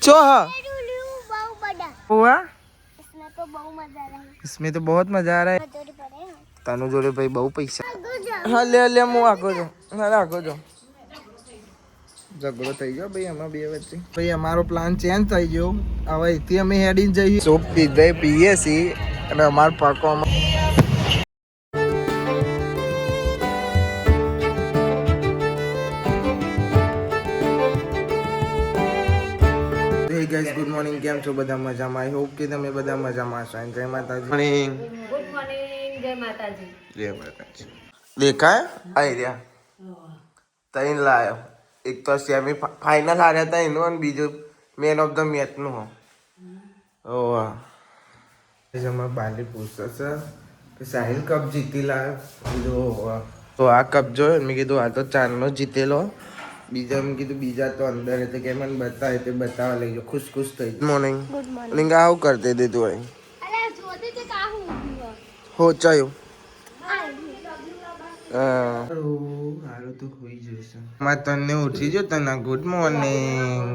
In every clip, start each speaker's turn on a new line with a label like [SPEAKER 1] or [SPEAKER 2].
[SPEAKER 1] चो हाँ हुआ
[SPEAKER 2] इसमें तो बहुत मजा आ रहा है
[SPEAKER 1] तानु जोड़े भाई बहु पैसा हाँ ले मु आको जो हाँ आको जो ઝઘડો થઈ ગયો ભાઈ અમારા બે વચ્ચે ભાઈ અમારો પ્લાન ચેન્જ થઈ ગયો હવે અહીંથી અમે હેડીને જઈએ સૂપ પીધે પીએ છીએ અને અમારા પાકોમાં ગાઈસ ગુડ મોર્નિંગ કેમ છો બધા મજામાં આઈ હોપ કે તમે બધા મજામાં હશો જય માતાજી મોર્નિંગ
[SPEAKER 3] ગુડ મોર્નિંગ જય માતાજી
[SPEAKER 1] દેખાય આઈ રહ્યા તૈન લાયો એક તો સેમી ફાઇનલ હાર્યા હતા એનું અને બીજું મેન ઓફ ધ મેચનું હો ઓ વાહ બાલી પૂછતો છે કે સાહિલ કપ જીતી લાયો બીજો તો આ કપ જોયો મેં કીધું આ તો ચારનો જીતેલો બીજા મેં કીધું બીજા તો અંદર એટલે કે મને બતાવે તે બતાવવા લઈ ગયો ખુશ થઈ મોર્નિંગ મોર્નિંગ આવું કરતી દીધું હોય હો ચાયો હારું તો હોઈ જશે તને ઉઠી જો તને ગુડ મોર્નિંગ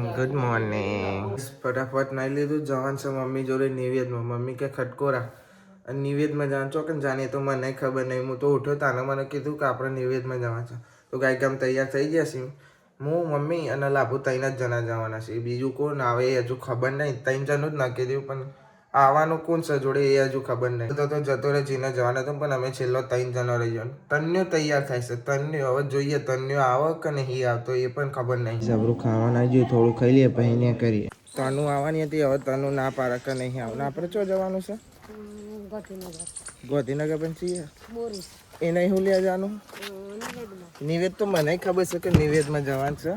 [SPEAKER 1] ફટાફટ નાઈ લીધું જવાન છે મમ્મી જોડે નિવેદમાં મમ્મી કે ખટકોરા અને નિવેદમાં જવાનું ચોકન જાણીએ તો મને ખબર નહીં હું તો ઉઠ્યો તાને મને કીધું કે આપણે નિવેદમાં જવા છે તો ગાય કામ તૈયાર થઈ જશે હું મમ્મી અને લાભુ ત્રણ જ જણા જવાના છે બીજું કોણ આવે એ હજુ ખબર નહીં ત્રણ જણનું જ નક્કી થયું પણ આવવાનું કોણ છે જોડે એ હજુ ખબર નહીં તો જતો રહે જીને જવાના હતો પણ અમે છેલ્લો 3 જણો રહી ગયો તન્યો તૈયાર થાય છે તન્યો હવે જોઈએ તન્યો આવે કે નહીં આવતો એ પણ ખબર નહીં જબરું ખાવાના જોઈએ થોડું ખાઈ લઈએ પછી ને કરીએ તનું આવવાની હતી હવે તનું ના પાડે કે નહીં આવે આપણે ચો જવાનું છે ગોધીનગર પણ છીએ એ નહીં હું લે જવાનું નિવેદ તો મને ખબર છે કે નિવેદમાં જવાનું છે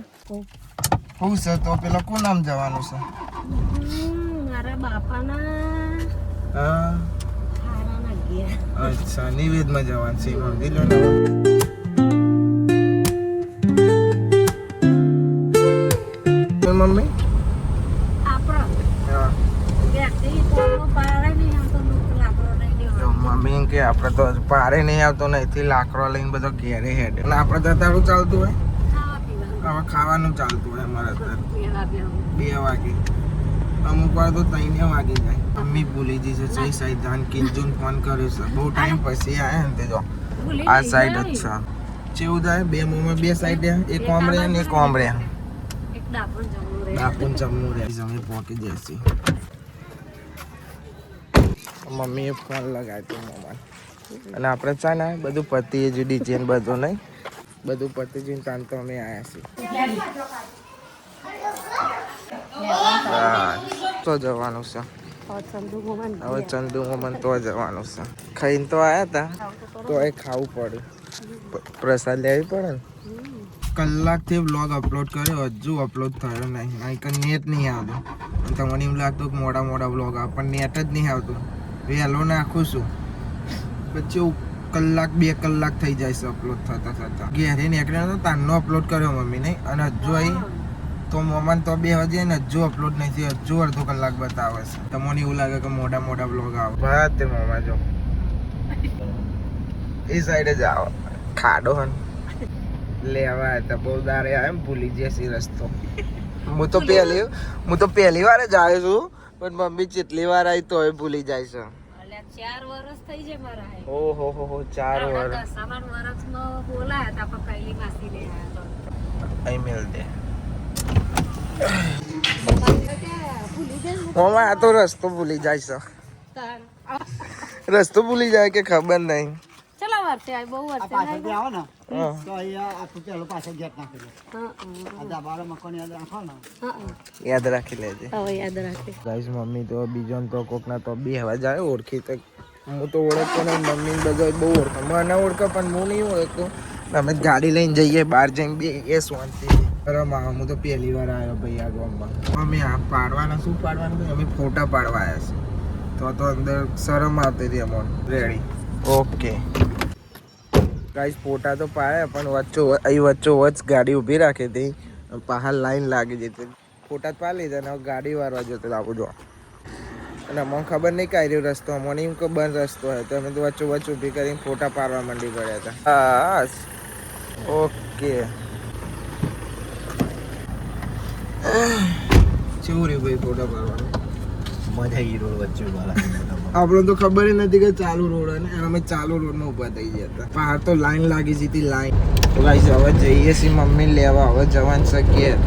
[SPEAKER 1] હું છે તો પેલા કોણ નામ જવાનું છે
[SPEAKER 3] મારા બાપાના
[SPEAKER 1] હા
[SPEAKER 3] હારાના ગયા
[SPEAKER 1] અચ્છા નિવેદમાં જવાનું છે મંદિર મમ્મી
[SPEAKER 3] આપણો
[SPEAKER 1] હા
[SPEAKER 3] બેઠી તો પારે નહીં આવતો લાકડો નહીં દેવાનો
[SPEAKER 1] મમ્મી કે આપણે તો પારે નહીં આવતો નહીં લાકડો લઈને બધો ઘેરે હેડે અને આપણે તો તારું ચાલતું હોય
[SPEAKER 3] ખાવા
[SPEAKER 1] હવે ખાવાનું ચાલતું હોય અમારે અત્યારે
[SPEAKER 3] પીવાનું
[SPEAKER 1] 2 વાગે અમુક વાર તો 3 વાગી જાય મમ્મી ભૂલી જઈ છે જઈ સાઈડ જાન કિંજુન ફોન કર્યો છે બહુ ટાઈમ પછી આયા ને તે જો આ સાઈડ જ છે ચેવું થાય 2 મોમાં 2 સાઈડ એક ઓમરે ને એક ઓમરે
[SPEAKER 3] એક
[SPEAKER 1] ડાપણ જમવું રહે જમે પોકી જશે મમ્મીએ ફોન લગાવ્યો મોમાં અને આપણે ચા ને બધું પતિ જ ડીજે ને બધું નહીં બધું પતિ જઈને તાન તો અમે આવ્યા છીએ તો જવાનું છે હવે ચંદુ મોમન તો જવાનું છે ખાઈને તો આવ્યા હતા તો એ ખાવું પડે પ્રસાદ લેવી પડે ને કલાકથી વ્લોગ અપલોડ કર્યો હજુ અપલોડ થયો નહીં અહીં નેટ નહીં આવતું તમને એમ લાગતું કે મોડા વ્લોગ આવે પણ નેટ જ નહીં આવતું વહેલો નાખું છું પછી કલાક 2 કલાક થઈ જાય છે અપલોડ થતા ઘેરે નીકળ્યો તો તારનો અપલોડ કર્યો મમ્મી નહીં અને હજુ અહીં તો મમ્માને તો 2 વાગે ને હજુ અપલોડ નહીં થયું હજુ અડધો કલાક બતાવે છે તમને એવું લાગે કે મોડા વ્લોગ આવે બસ તે મમ્મા જો એ સાઈડે જ આવો ખાડો હન લેવા હતા બહુ દારે આવે ભૂલી જશે રસ્તો હું તો પહેલી વાર જ આવ્યો છું પણ મમ્મી જેટલી વાર આવી તો ભૂલી જાય છે
[SPEAKER 3] 4 વર્ષ થઈ જાય મારા
[SPEAKER 1] ઓહો 4 વર્ષ
[SPEAKER 3] સામાન વર્ષમાં બોલાયા તા પણ કઈલી માસી લે
[SPEAKER 1] અહીં મેલ દે
[SPEAKER 3] ભૂલી જાય
[SPEAKER 1] મમ્મા આ તો રસ્તો ભૂલી જાય છે રસ્તો ભૂલી જાય કે ખબર નહીં
[SPEAKER 3] ચલા વર્ષે આય બહુ વર્ષે
[SPEAKER 4] પાછળ આવો ને તો અહીંયા આ પેલો પાછળ ગેટ નાખી દે આ દાબાળો મકાન યાદ રાખો ને
[SPEAKER 1] યાદ રાખી લેજે
[SPEAKER 3] હવે યાદ રાખે
[SPEAKER 1] ગાઈસ મમ્મી તો બીજો તો કોકના તો 2 હવા જાય ઓળખી તો હું તો ઓળખતો ને મમ્મી બધા બહુ ઓળખો મને ઓળખો પણ હું નહીં ઓળખતો અમે ગાડી લઈને જઈએ બહાર જઈને બે એ શાંતિ અરે મા હું તો પહેલી વાર આવ્યો ભાઈ આ ગામમાં અમે આ પાડવાના શું પાડવાનું અમે ફોટા પાડવા આવ્યા છે તો અંદર શરમ આવતી હતી અમને રેડી ઓકે ગાઈસ ફોટા તો પાડ્યા પણ વચ્ચો ગાડી ઊભી રાખી હતી પહાડ લાઈન લાગી જતી ફોટા જ પાડી લીધા ને ગાડી વારવા જતો લાગુ જો અને અમને ખબર નહીં કઈ રહ્યો રસ્તો અમને એમ કે બંધ રસ્તો હોય તો અમે તો વચ્ચો ઊભી કરીને ફોટા પાડવા માંડી પડ્યા હતા બસ ઓકે કેવું રહ્યું ભાઈ ફોટા પાડવાનું?
[SPEAKER 4] મજા આવી રોડ વચ્ચે
[SPEAKER 1] આપણને તો ખબર જ નથી કે ચાલુ રોડ અને અમે ચાલુ રોડમાં ઊભા થઈ ગયા હતા. બહાર તો લાઈન લાગી હતી લાઈન. તો ગાઈસ હવે જઈએ છીએ મમ્મી લેવા. હવે જવાનું છે ઘેર.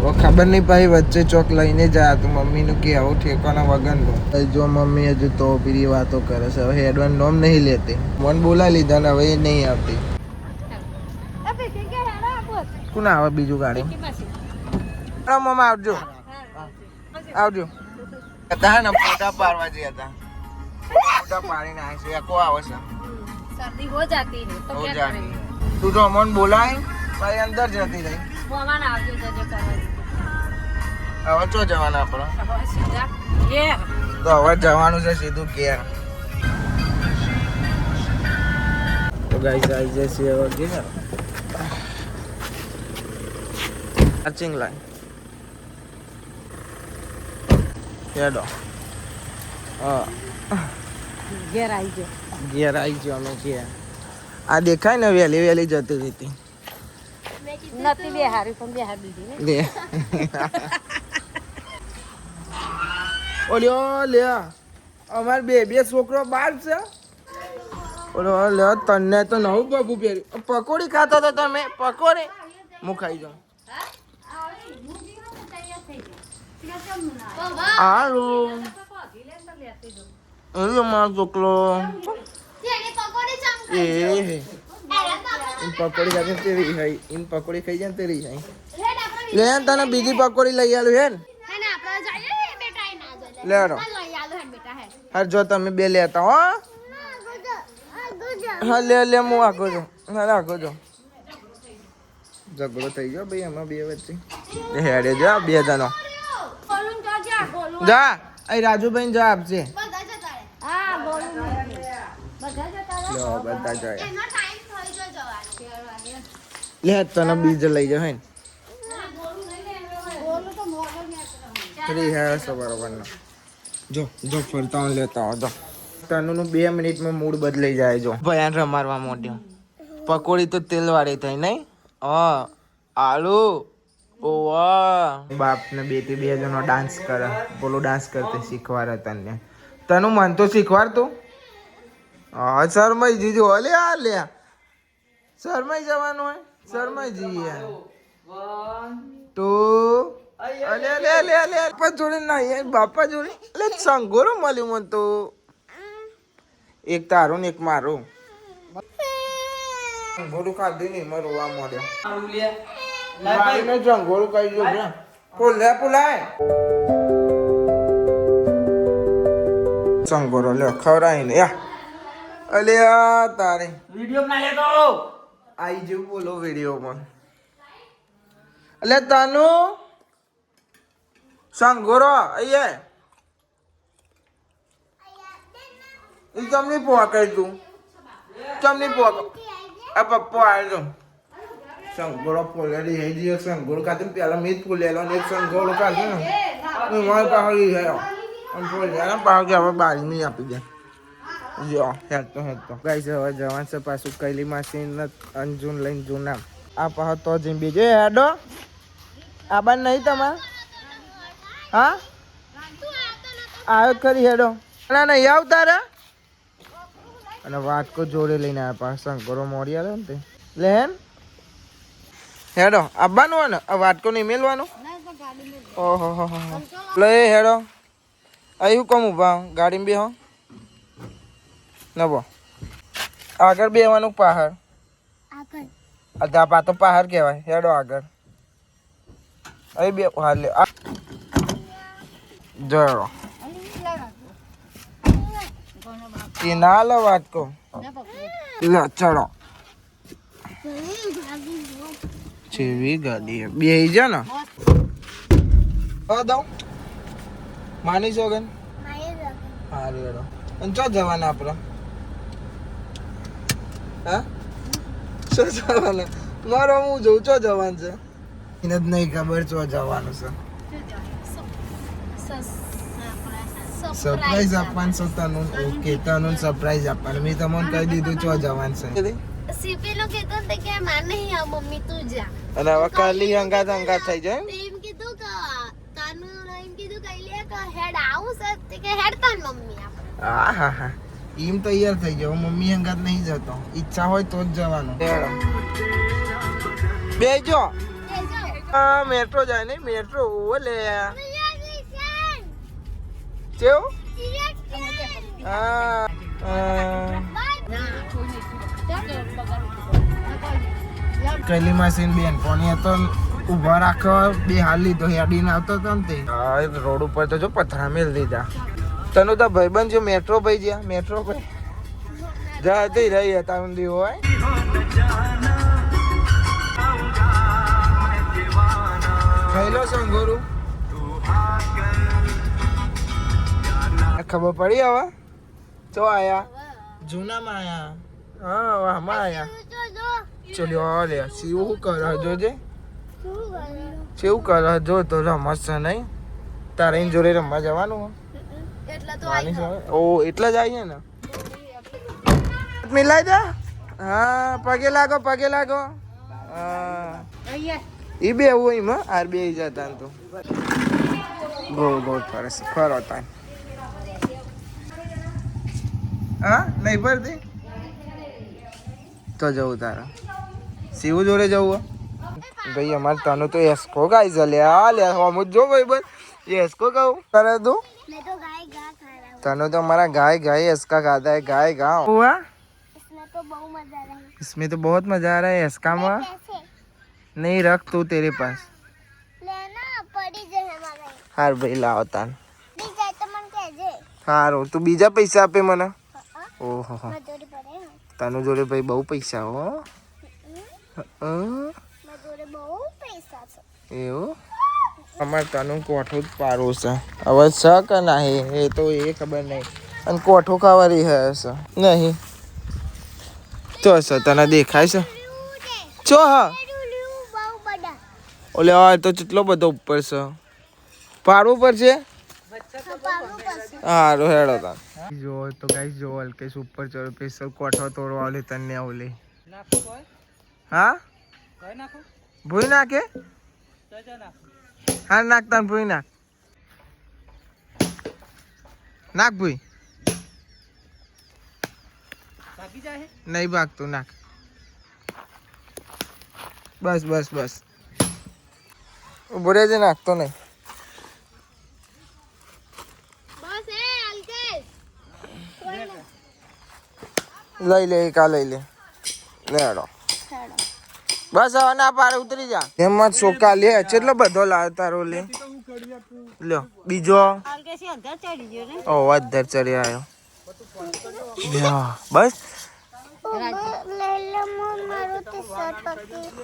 [SPEAKER 1] હવે ખબર નહીં ભાઈ વચ્ચે ચોક લઈને જાય તો મમ્મીનું કે આવું ઠેકાના વગરનું. જો મમ્મી હજુ તો પીરી વાતો કરે છે. હવે હેડવાનું નોમ નહીં લેતી. મન બોલાવી લીધા ને હવે એ નહીં આવતી. કોણ આવે બીજું ગાડી? મમ્મા આવજો આવજો. હતા ને ફોટા પાડવા જયા હતા. ફોટા પાડીને આવે છે. કો આવે છે?
[SPEAKER 3] सर्दी हो जाती है तो क्या करेंगे?
[SPEAKER 1] તું તો અમન બોલાય ભાઈ અંદર જતી રહી.
[SPEAKER 3] મોમાન આવજો જજો કરવા.
[SPEAKER 1] હવે ચો જવાના આપણે?
[SPEAKER 3] હવે સીધા ઘેર.
[SPEAKER 1] તો હવે જવાનું છે સીધું ઘેર. તો ગાઈસ આવી જશે હવે ઘેર. ચાર્જિંગ લાઈન હેડો. હા
[SPEAKER 3] ઘેર આવી ગયો.
[SPEAKER 1] ઘેર આવી ગયો અમે ઘેર. આ દેખાય ને વહેલી વહેલી જતી હતી.
[SPEAKER 3] નથી બે હારી પણ બે હાર દીધી ને.
[SPEAKER 1] લે ઓલ્યો લે અમાર બે છોકરો બાર છે. ઓલો લે તને તો નવું પગું પહેર્યું. પકોડી ખાતા હતા તમે? પકોડી હું ખાઈ જાઉં. હાલો એ મારો છોકરો એ પકોડી ખાતે તેરી હઈ ઇન પકોડી ખાઈ જાય તેરી હઈ. લે તને બીજી પકોડી લઈ આલું હે ને. લે હા જો તમે બે લેતા હો. હા લે હું આગો છું. હા આગો છો. ઝઘડો થઈ ગયો ભાઈ એમાં બે વચ્ચે. હેડે જા બે જણો જા. અહીં રાજુભાઈ જા આપશે. બધા જાય લે તને બીજ લઈ જાવ હે બરાબર. જો જો ફરતા લેતા હો. જો તનું 2 મિનિટમાં મૂડ બદલાઈ જાય. જો ભયાન રમારવા મોઢ્યો. પકોડી તો તેલ વાળી થઈ નહીં. આલુ ઓવા બાપ ને બેટી બે જણો ડાન્સ કરે. બોલો ડાન્સ કરતે શીખવાડે તને. તનું મન તો શીખવાડ તું. હા શરમાઈ જીજો. અલે આ લે શરમાઈ જવાનું હોય. શરમાઈ જઈએ તો અલે લે લે લે બાપા જોડે ના બાપા જોડે લે સંગોરો મળ્યું મને તો. એક તારો ને એક મારો. સંગોરું ખાધું નહીં મારું આ મોડ્યા સંગોરું કહી જો પોલે પોલાય સંગોરો લે ખવડાવી ને યા. અલે આ તારે
[SPEAKER 4] વિડિયો બના લે તો
[SPEAKER 1] આઈ જેવું બોલો વિડીયોમાં. એટલે તાનુ સંગોરો અહીંયા એ ચમની પોકાય તું ચમની પોક આ પપ્પો આવ્યો. સંગોરો પોલેરી હઈ ગયો. સંગોરો કાઢે પેલા મીઠ ફૂલેલો ને એક સંગોરો કાઢે ને મારે પાહડી ગયો અને પોલેરા પાહડી હવે બારી નહીં આપી દે. જો હેડતો ગાઈસ હવે જવાન છે પાછું કૈલી માસી અંજુન લઈને જૂના. આ પાછો તો જીમ બીજો હેડો આબાન નહીં તમારે? હા આવ્યો ખરી હેડો ના નહીં આવતા રે. અને વાટકો જોડે લઈને આવ્યા પાછા સંગોરો મોડી આવ્યો ને તે લેન હેડો આવવાનું હોય ને આ વાટકો નહીં મેલવાનું. ઓહો હો લે હેડો અહીં કોમ ઉભા ગાડીમાં બે હો નવો આગળ બેવાનું પહાડ. આ તો પહાડ કહેવાય. હેડો આગળ અહીં બે હાલ લે જરો એ ના લો વાટકો લે ચડો. છેવી ગાડી બે જા ને દઉં માની સોગન હારી હેડો. અને ચો જવાના આપણે? હા શું જવાના? મારો હું જોઉં ચો જવાનું છે એને જ નહીં ખબર ચો જવાનું છે. સરપ્રાઈઝ આપવાનું છે તનું. ઓકે તનું સરપ્રાઈઝ આપવાનું. મેં તમને કહી દીધું ચો જવાનું છે.
[SPEAKER 2] સીપીલો કહેતો તે કે માર નહીં આ મમ્મી તું જા.
[SPEAKER 1] અને હવે કાલી હંગાત થઈ જાય.
[SPEAKER 2] એમ કીધું કે તાનું નહીં તું કઈ લે કે હેડ આવું છે તે કે હેડ તાન મમ્મી આપણે
[SPEAKER 1] હા હા હા એમ તૈયાર થઈ ગયો મમ્મી અંગાત નહીં જતો ઈચ્છા હોય તો જ જવાનું બેજો હા મેટ્રો જાય ને મેટ્રો ઓલે કેવું હા કૈલી માસીન બેન કોની તો ઉભા રાખો બે હાલ લીધો હેડીને આવતો હતો ને તે હા રોડ ઉપર તો જો પથરા મેલ દીધા તને તો ભાઈબંધ જો મેટ્રો ભાઈ જ્યાં મેટ્રો ભાઈ જતી રહી હતા ઊંધી હોય કહેલો સંગોરુ ખબર પડી હવે તો આયા જૂનામાં આયા હા વાહમાં આયા ચલ્યો લે શું કરે જોજે કેવું કરે જો તો રમત છે નહીં તારે એની જોડે રમવા જવાનું
[SPEAKER 2] એટલે તો
[SPEAKER 1] ઓ એટલે જ આવીએ ને મિલાઈ દે હા પગે લાગો હા ઈ બે એવું એમાં આર બે જતા તો ગોળ ગોળ ફરે ફરો તા હા નહીં ભરતી તો જવું તારા શિવ જોડે જવું ભાઈ અમારે તને તો એસ્કો ગાઈ છે લે હમ જો ભાઈ બસ એસ્કો કહું કરે તું
[SPEAKER 2] मैं तो गाय गा खा रहा हूँ
[SPEAKER 1] तनु तो हमारा गाय गाय इसका खाता है गाय गाँव हुआ
[SPEAKER 2] इसमें तो बहुत मजा रहा है
[SPEAKER 1] इसमें तो बहुत मजा आ रहा है इसका में
[SPEAKER 2] कैसे
[SPEAKER 1] नहीं रख तू तेरे पास
[SPEAKER 2] लेना पड़ी जे हमारे
[SPEAKER 1] हार भाई लाओ तान
[SPEAKER 2] दी जाए तो मन कहे
[SPEAKER 1] हारो तू बीजा पैसा आपे मने ओहो
[SPEAKER 2] मजदूरी पड़े
[SPEAKER 1] तनु जोड़े भाई बहु पैसा हो
[SPEAKER 2] मजदूरी बहुत पैसा છે
[SPEAKER 1] એવું અમાર તनु કોઠું જ પારું છે હવે છે કે નહીં એ તો એ ખબર નહીં અને કોઠું ખાવાની હે છે નહીં તો છે તને દેખાય છે ચો હા
[SPEAKER 2] બહુ બડા
[SPEAKER 1] ઓલે આ તો કેટલો બધો ઉપર છે પાડવું પડશે હારો હેડો તા જો તો ગાઈસ જો હલકેશ ઉપર ચડો સ્પેશિયલ કોઠો તોડવા ઓલે તને ઓલે હા ભૂઈ નાખે હા નાખતા ભૂઈ નાખ નાખ ભૂઈ નહીં ભાગતું નાખ બસ બસ બસ ઉભો રહેજે નાખતો નહીં
[SPEAKER 2] બસ એ અલ્કેશ
[SPEAKER 1] લઈ લે કા લઈ લે લેડો બસ હવે ના પારે ઉતરી જા એમાં ચોકા લે કેટલો બધો લાવ તારો લે લ્યો બીજો ઓ અધર ચડી આવ્યો બસ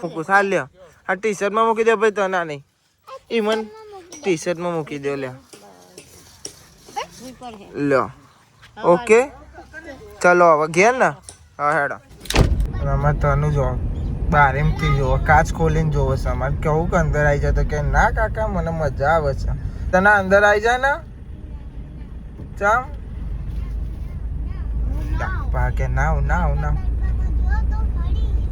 [SPEAKER 1] મૂકું સાર લ્યો આ ટી શર્ટમાં મૂકી દે ભાઈ તો ના નહીં ઈ મન ટી શર્ટમાં મૂકી દો લ્યો લ્યો ઓકે ચલો હવે ઘેર ને હા હેડો આમાં તનું જો બારેમથી જોવો કાચ ખોલીને જોવો છે અમારે કેવું કે અંદર આવી જાય તો કે ના કાકા મને મજા આવે છે તને અંદર આવી જાય ને ચમ કે નાવ નાવ નાવ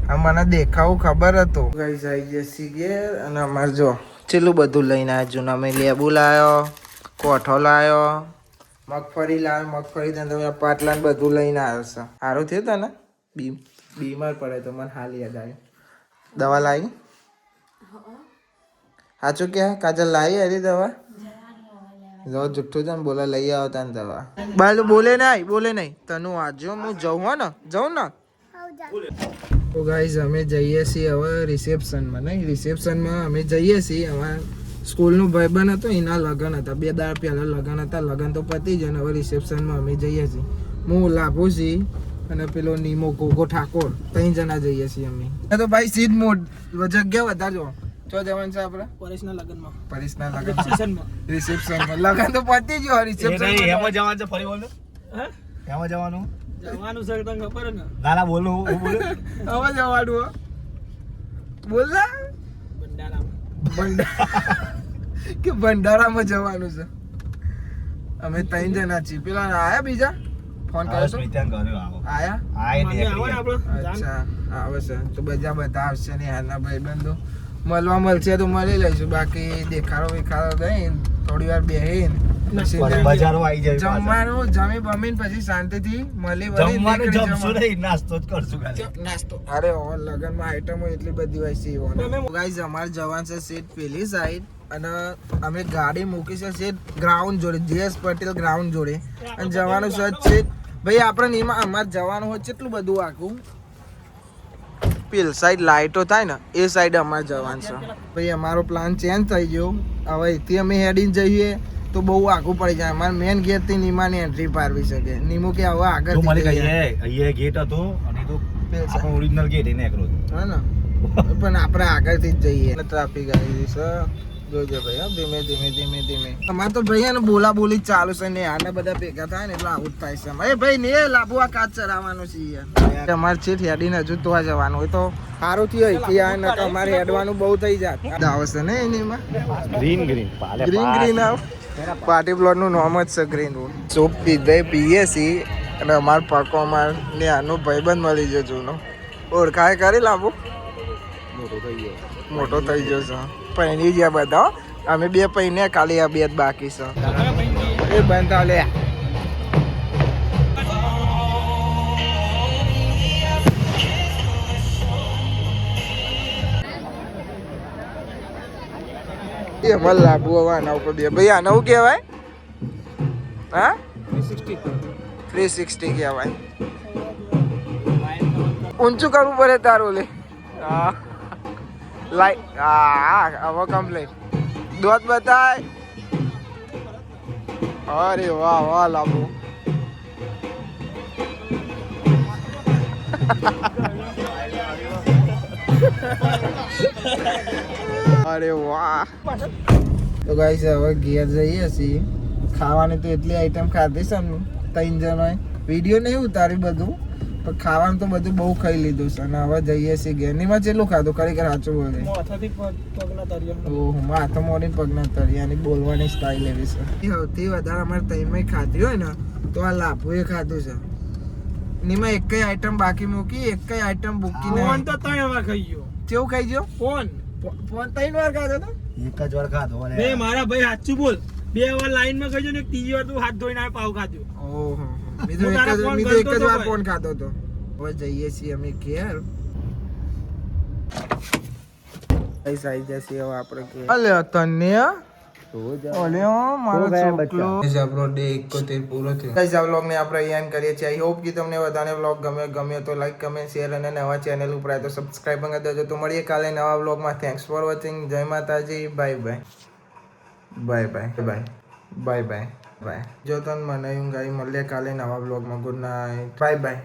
[SPEAKER 1] હા મને દેખાવું ખબર હતું ગાઈસ આવી જશે ઘેર અને અમારે જો ચેલું બધું લઈને આવ્યા જૂના મેં લેબુ લાવ્યો કોઠો લાવ્યો મગફળી લાવ્યો મગફળી તમે પાટલા બધું લઈને આવ્યો છે સારું થયું તને બીમાર પડે તો મને હાલ યાદ આવ્યું દવા લાવી સાચું કે કાજલ લાવી હરી દવા જો જુઠ્ઠું છે ને બોલે લઈ આવતા ને દવા બાલ બોલે નહીં તનું આજે હું જઉં હો ને જઉં ને તો ગાઈઝ અમે જઈએ છીએ હવે રિસેપ્શનમાં નહીં રિસેપ્શનમાં અમે જઈએ છીએ અમારા સ્કૂલનું ભાઈબંધ હતો એના લગ્ન હતા 2 દાડા પહેલાં લગ્ન હતા લગ્ન તો પતી જાય ને હવે રિસેપ્શનમાં અમે જઈએ છીએ હું લાભું છીએ અને પેલો નીમો ગોગો ઠાકોર 3 જણા જઈએ છીએ અમે તો ભાઈ સીધ મોડ જગ્યા વધારજો ચો જવાનું છે આપણે પરેશના લગ્ન રિસેપ્શનમાં લગ્ન તો પતી ગયો રિસેપ્શન
[SPEAKER 4] એમાં જવાનું છે ફરી બોલો હે એમાં જવાનું છે તને ખબર ને ગાલા બોલો હું બોલું
[SPEAKER 1] હવે જવાનું બોલ ના ભંડારામાં જવાનું છે અમે 3 જણા છીએ પેલા આયા બીજા ફોન કર્યો તો આયા અચ્છા આવે છે તો બધા આવશે ને હાલના ભાઈબંધો મળવા મળશે તો મળી લઈશું બાકી દેખાડો નહીં થોડી વાર બેહીને પછી
[SPEAKER 4] બજારો આવી જાય પાછા.
[SPEAKER 1] જમવાનું જમી બમીને પછી શાંતિથી મળી વળી
[SPEAKER 4] જમવાનું
[SPEAKER 1] નીકળી
[SPEAKER 4] જમશું
[SPEAKER 1] જવાનું.
[SPEAKER 4] નહીં, નાસ્તો જ કરશું ખાલી.
[SPEAKER 1] નાસ્તો અરે ઓવર લગનમાં આઈટમો એટલી બધી હોય છે ગાઈઝ અમારે જવાનું છે સીટ પેલી સાઈડ અને અમે ગાડી મૂકી છે સીટ ગ્રાઉન્ડ જોડે જીએસ પટેલ ગ્રાઉન્ડ જોડે અને જવાનું છે સીટ ભાઈ આપણે એમાં અમારે જવાનું હોય કેટલું બધું આખું પેલ સાઈડ લાઈટો થાય ને એ સાઈડ અમારે જવાનું છે ભાઈ અમારો પ્લાન ચેન્જ થઈ ગયો હવે અહીંથી અમે હેડીને જઈએ તો બહુ આઘું પડી જાય અમારે મેન ગેટથી નીમાની એન્ટ્રી પારવી શકે નીમુ કે હવે આગળ
[SPEAKER 4] તું મારી અહીંયા ગેટ હતો અને તો આપણો ઓરિજિનલ ગેટ એને એકલો હતો.
[SPEAKER 1] હા ને પણ આપણે આગળથી જ જઈએ ટ્રાફિક આવી છે જોજો ભાઈ હા ધીમે ધીમે ધીમે ધીમે અમારે તો ભાઈ એને બોલા બોલી ચાલુ છે ને આને બધા ભેગા થાય ને એટલે આવું જ થાય છે એ ભાઈ ને લાભુ આ કાચ ચરાવવાનું છે યાર અમારે છે હેડીને હજુ તો જવાનું હોય તો સારું થયું અહીંથી આ ને અમારે હેડવાનું બહુ થઈ જાય આવશે ને એનીમાં
[SPEAKER 4] ગ્રીન
[SPEAKER 1] ગ્રીન આવ પાર્ટી પ્લોટ નું નામ જ છે ગ્રીન સૂપ પીધે પીએ છીએ અને અમાર પાકો અમાર ને આનો ભાઈબંધ મળી ગયો જૂનો ઓળખાય કરી લાવો મોટો થઈ ગયો છે પૈણી ગયા બધા અમે બે પૈને ખાલી આ બે જ બાકી છે એ બંધ થાવ લે અમારે લાભુ હવે આના ઉપર બે ભાઈ આને શું કહેવાય હા 360 કહેવાય ઊંચું કરવું પડે તારું લે હા લાઈટ હા હવે કમ્પ્લીટ દોત બતાય અરે વાહ વાહ લાભુ અરે વાહ તો ગાઈસ હવે ઘેર જઈએ છીએ ખાવાની તો એટલી આઈટમ ખાધી છે ને 3 જણાએ વિડીયો નહીં ઉતારી બધું પણ ખાવાનું તો બધું બહુ ખાઈ લીધું છે અને હવે જઈએ છીએ ઘેર નીમાં કેટલું ખાધું ખરેખર સાચું બોલે ઓહો માથા મોડી પગના તળિયાની બોલવાની સ્ટાઇલ એવી છે સૌથી વધારે અમારે તઈમાં ખાધી હોય ને તો આ લાભુએ ખાધું છે નીમાં એક કઈ આઈટમ બાકી મૂકી એક કઈ આઈટમ મૂકી નહીં
[SPEAKER 5] તો 3 વાર ખાઈ ગયો.
[SPEAKER 1] કેવું ખાઈ ગયો
[SPEAKER 5] ફોન
[SPEAKER 1] ફોન 3 વાર ખાધો તો
[SPEAKER 4] એક જ વાર ખાધો અને
[SPEAKER 5] બે મારા ભાઈ સાચું બોલ 2 વાર લાઈન માં ખાઈ ગયો ને ત્રીજી વાર તું હાથ ધોઈને આ પાવ ખાધો.
[SPEAKER 1] ઓહો મેં તો
[SPEAKER 5] હું તારા ફોન
[SPEAKER 1] એક જ
[SPEAKER 5] કરતો હતો
[SPEAKER 1] વાર
[SPEAKER 5] ભાઈ.
[SPEAKER 1] ફોન ખાધો તો હવે જઈએ છીએ અમે ઘેર પૈસા આવી જશે હવે આપણે ઘેર અલે તને ઓલે મારો છોકરો આપણો ડે 71 પૂરો થયો ગાઈસ આ વ્લોગ ને આપણે અહીંયા કરીએ છીએ આઈ હોપ કે તમને બધાને વ્લોગ ગમ્યો તો લાઈક કમેન્ટ શેર અને નવા ચેનલ ઉપર આય તો સબસ્ક્રાઇબ કરી દેજો તો મળીએ કાલે નવા વ્લોગમાં થેન્ક્સ ફોર વોચિંગ જય માતાજી bye bye bye bye bye bye bye bye જો તન મને ઊંઘ આવી મળીએ કાલે નવા વ્લોગમાં ગુડ નાઇટ બાય બાય